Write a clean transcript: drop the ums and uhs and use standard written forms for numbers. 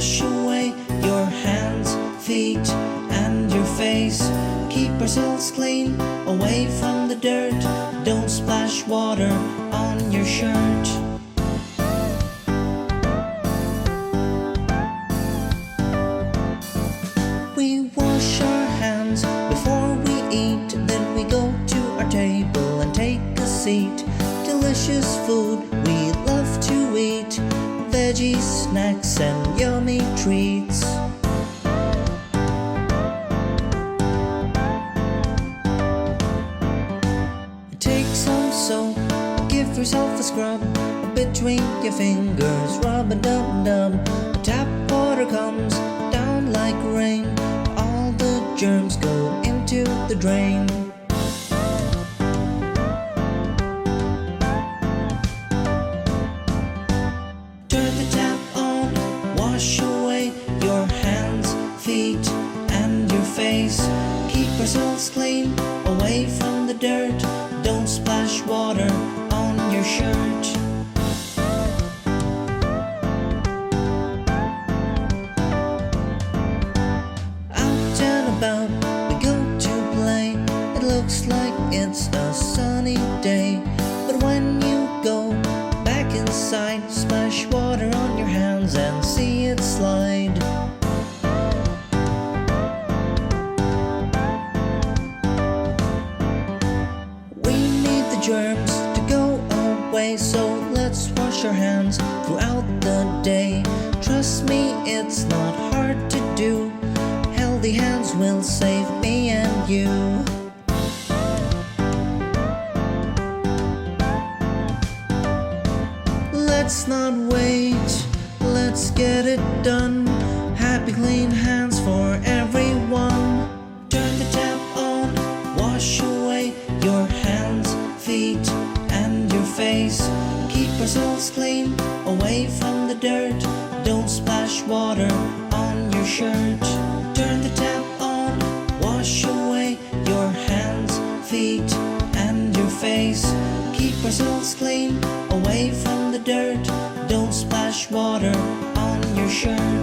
Wash away your hands, feet, and your face. Keep ourselves clean, away from the dirt. Don't splash water on your shirt. We wash our hands before we eat. Then we go to our table and take a seat. Delicious food we love to eat. Veggie snacks and yummy treats. Take some soap, give yourself a scrub. Between your fingers, rub a dub-dub. Tap water comes down like rain. All the germs go into the drain. Turn the tap on, wash away your hands, feet, and your face. Keep ourselves clean, away from the dirt. Don't splash water on your shirt. Out and about, we go to play. It looks like it's a sunny day, but when you go back inside, splash water on your hands and see it slide. Germs to go away, so let's wash our hands throughout the day. Trust me, it's not hard to do. Healthy hands will save me and you. Let's not wait, let's get it done. Happy clean hands for everyone. Turn the tap on, wash away your hands, feet, and your face. Keep ourselves clean, away from the dirt. Don't splash water on your shirt. Turn the tap on, wash away your hands, feet, and your face. Keep ourselves clean, away from the dirt. Don't splash water on your shirt.